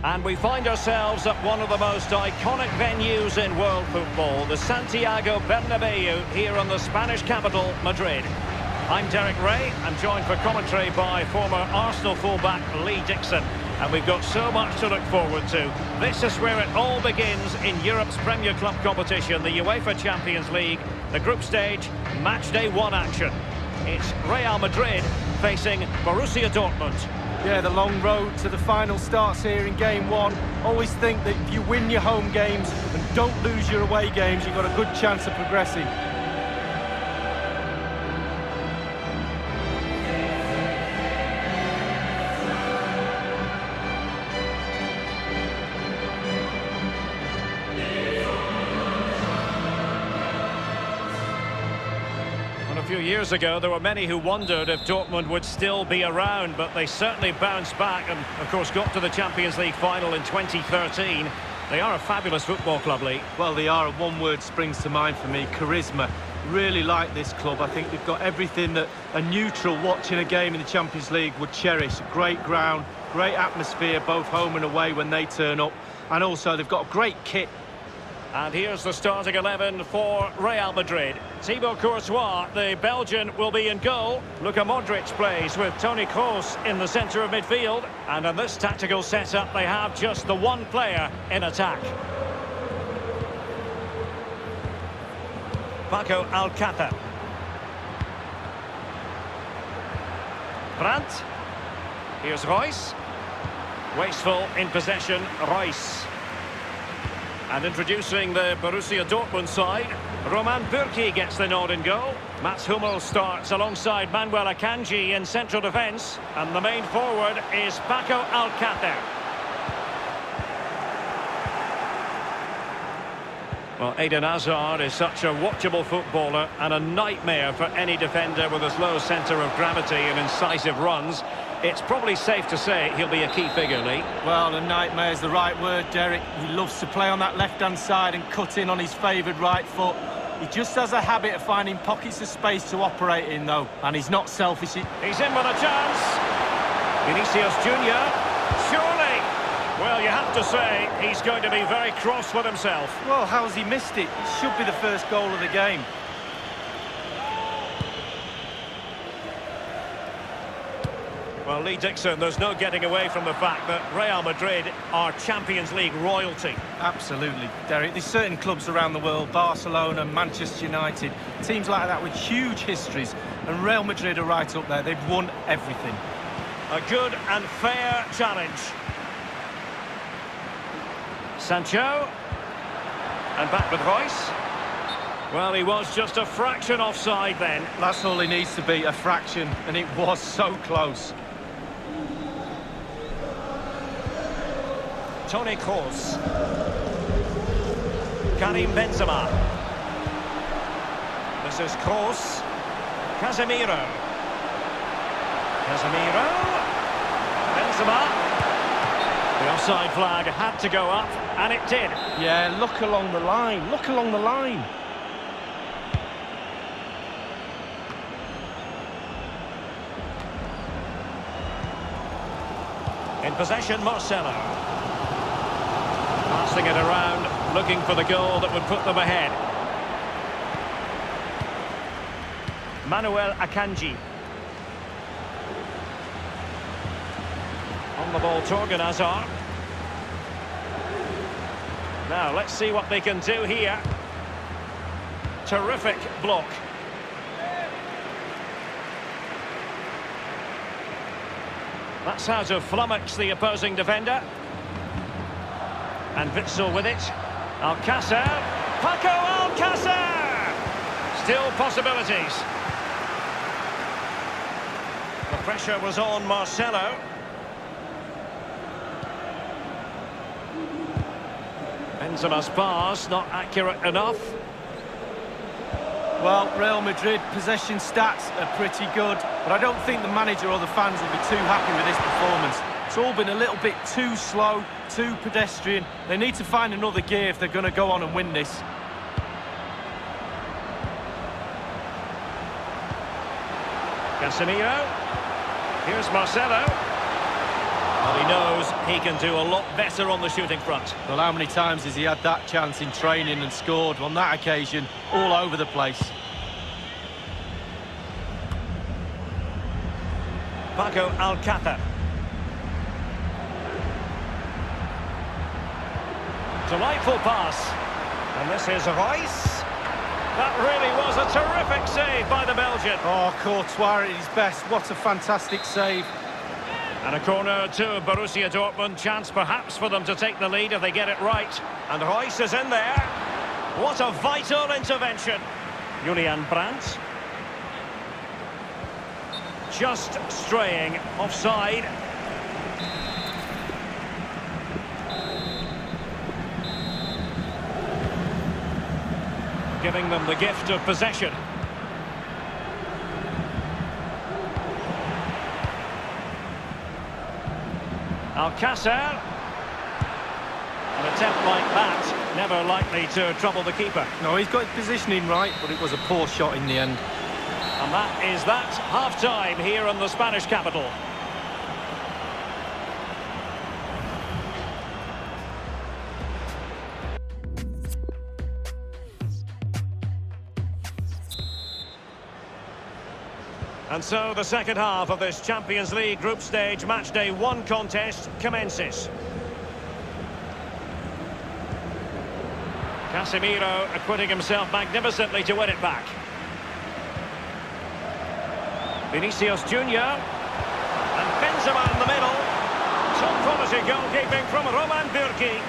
And we find ourselves at one of the most iconic venues in world football, the Santiago Bernabeu, here on the Spanish capital, Madrid. I'm Derek Ray. I'm joined for commentary by former Arsenal fullback Lee Dixon. And we've got so much to look forward to. This is where it all begins in Europe's Premier Club competition, the UEFA Champions League, the group stage, match day 1 action. It's Real Madrid facing Borussia Dortmund. Yeah, the long road to the final starts here in game 1. Always think that if you win your home games and don't lose your away games, you've got a good chance of progressing. A few years ago, there were many who wondered if Dortmund would still be around, but they certainly bounced back and, of course, got to the Champions League final in 2013. They are a fabulous football club, Lee. Well, they are. One word springs to mind for me: charisma. Really like this club. I think they've got everything that a neutral watching a game in the Champions League would cherish. Great ground, great atmosphere, both home and away when they turn up. And also, they've got a great kit. And here's the starting 11 for Real Madrid. Thibaut Courtois, the Belgian, will be in goal. Luka Modric plays with Toni Kroos in the centre of midfield. And in this tactical setup, they have just the one player in attack. Paco Alcácer. Brandt. Here's Reus. Wasteful in possession, Reus. And introducing the Borussia Dortmund side, Roman Bürki gets the nod in goal. Mats Hummels starts alongside Manuel Akanji in central defence. And the main forward is Paco Alcácer. Well, Eden Hazard is such a watchable footballer and a nightmare for any defender with his low centre of gravity and incisive runs. It's probably safe to say he'll be a key figure, Lee. Well, a nightmare is the right word, Derek. He loves to play on that left-hand side and cut in on his favoured right foot. He just has a habit of finding pockets of space to operate in, though, and he's not selfish. He's in with a chance. Vinicius Junior. Surely. Well, you have to say he's going to be very cross with himself. Well, how's he missed it? It should be the first goal of the game. Well, Lee Dixon, there's no getting away from the fact that Real Madrid are Champions League royalty. Absolutely, Derek. There's certain clubs around the world, Barcelona, Manchester United, teams like that with huge histories, and Real Madrid are right up there. They've won everything. A good and fair challenge. Sancho. And back with Reus. Well, he was just a fraction offside then. That's all he needs to be, a fraction, and it was so close. Toni Kroos. Karim Benzema. This is Kroos. Casemiro. Casemiro. Benzema. The offside flag had to go up, and it did. Yeah, look along the line. Look along the line. In possession, Marcelo. Passing it around, looking for the goal that would put them ahead. Manuel Akanji. On the ball, Torgan Hazard. Now, let's see what they can do here. Terrific block. That's how to flummox the opposing defender. And Witsel with it. Alcácer. Paco Alcácer! Still possibilities. The pressure was on Marcelo. Benzema's pass, not accurate enough. Well, Real Madrid possession stats are pretty good, but I don't think the manager or the fans will be too happy with this performance. It's all been a little bit too slow, too pedestrian. They need to find another gear if they're going to go on and win this. Casemiro. Here's Marcelo. Well, But he knows he can do a lot better on the shooting front. Well, how many times has he had that chance in training and scored? On that occasion, all over the place. Paco Alcácer. Delightful pass. And this is Reis. That really was a terrific save by the Belgian. Oh, Courtois at his best. What a fantastic save. And a corner to Borussia Dortmund. Chance perhaps for them to take the lead if they get it right. And Reis is in there. What a vital intervention. Julian Brandt. Just straying offside. Giving them the gift of possession. Alcácer. An attempt like that, never likely to trouble the keeper. No, he's got his positioning right, but it was a poor shot in the end. And that is that, half-time here in the Spanish capital. And so the second half of this Champions League group stage matchday 1 contest commences. Casemiro acquitting himself magnificently to win it back. Vinicius Junior and Benzema in the middle. Top quality goalkeeping from Rma Vs Bvb.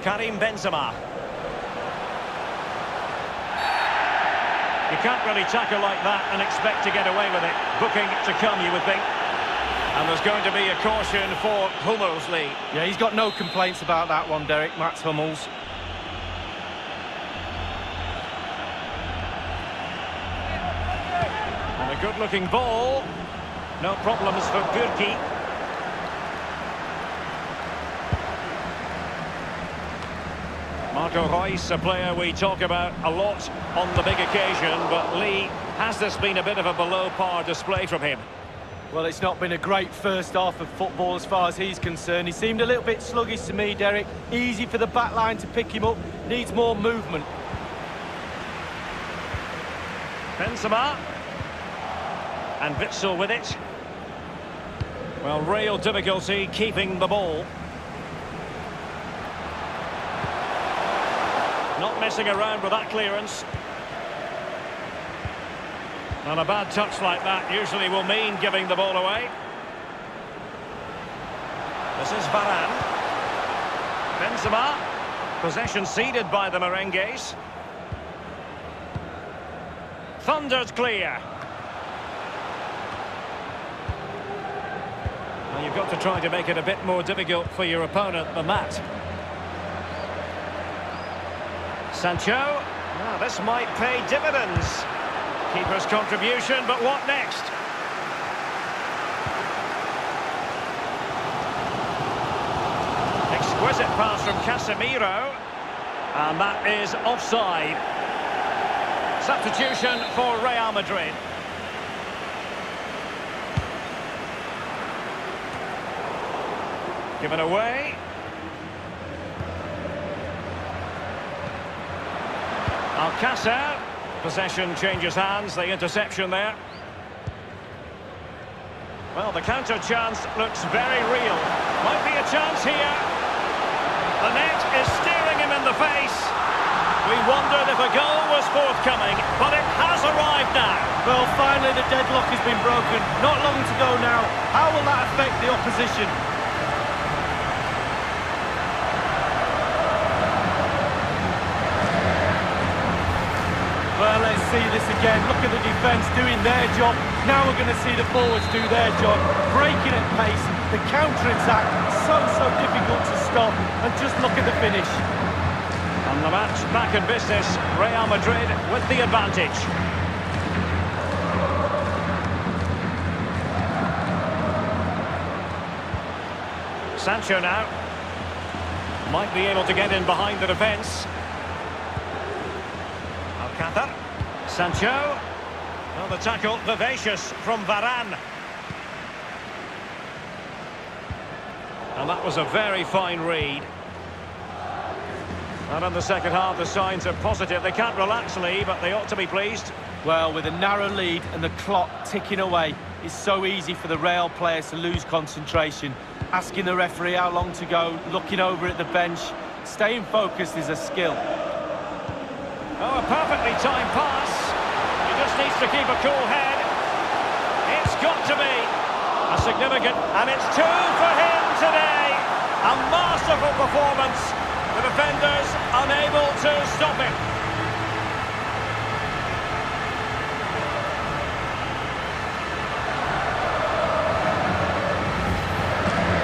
Karim Benzema. You can't really tackle like that and expect to get away with it. Booking to come, you would think. And there's going to be a caution for Hummels. Yeah, he's got no complaints about that one, Derek. Mats Hummels. And a good-looking ball. No problems for Bürki. Marco Reus, a player we talk about a lot on the big occasion, but Lee, has this been a bit of a below-par display from him? Well, it's not been a great first half of football as far as he's concerned. He seemed a little bit sluggish to me, Derek. Easy for the back line to pick him up. Needs more movement. Benzema. And Witsel with it. Well, real difficulty keeping the ball. Not messing around with that clearance. And a bad touch like that usually will mean giving the ball away. This is Varane. Benzema. Possession ceded by the Merengues. Thundered clear. Well, you've got to try to make it a bit more difficult for your opponent than that. Sancho. Now, this might pay dividends. Keeper's contribution, but what next? Exquisite pass from Casemiro. And that is offside. Substitution for Real Madrid. Given away. Alcácer. Possession changes hands, the interception there. Well, the counter chance looks very real. Might be a chance here. The net is staring him in the face. We wondered if a goal was forthcoming, but it has arrived now. Well, finally the deadlock has been broken. Not long to go now. How will that affect the opposition? Well, let's see this again. Look at the defence doing their job. Now we're going to see the forwards do their job. Breaking at pace. The counter-attack, so difficult to stop. And just look at the finish. And the match back in business. Real Madrid with the advantage. Sancho now. Might be able to get in behind the defence. Alcácer. Sancho. Well, the tackle vivacious from Varane. And that was a very fine read. And in the second half, the signs are positive. They can't relax, Lee, but they ought to be pleased. Well, with a narrow lead and the clock ticking away, it's so easy for the Real players to lose concentration. Asking the referee how long to go, looking over at the bench. Staying focused is a skill. Oh, a perfectly timed pass. He just needs to keep a cool head. It's got to be a significant... And it's 2 for him today. A masterful performance. The defenders unable to stop him.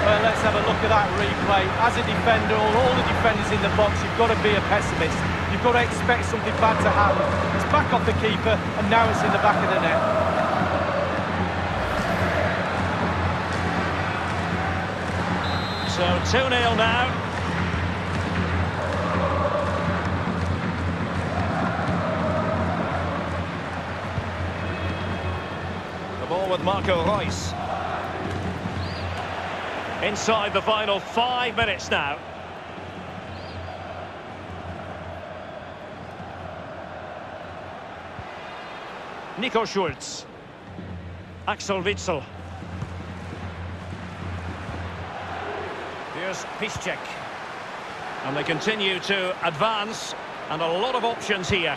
Well, let's have a look at that replay. As a defender, all the defenders in the box, you've got to be a pessimist. You've got to expect something bad to happen. It's back off the keeper, and now it's in the back of the net. So 2-0 now. The ball with Marco Reus. Inside the final 5 minutes now. Nico Schulz. Axel Witsel. Here's Piszczek. And they continue to advance, and a lot of options here.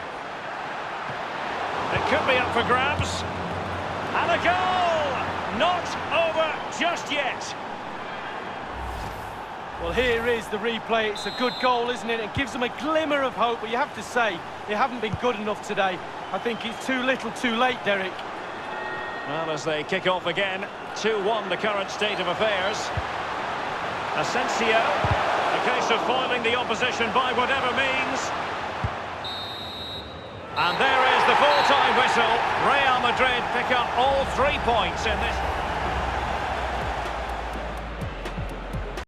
It could be up for grabs. And a goal! Not over just yet. Well, here is the replay. It's a good goal, isn't it? It gives them a glimmer of hope, but you have to say, they haven't been good enough today. I think it's too little too late, Derek. Well, as they kick off again, 2-1 the current state of affairs. Asensio, a case of foiling the opposition by whatever means. And there is the full-time whistle. Real Madrid pick up all 3 points in this...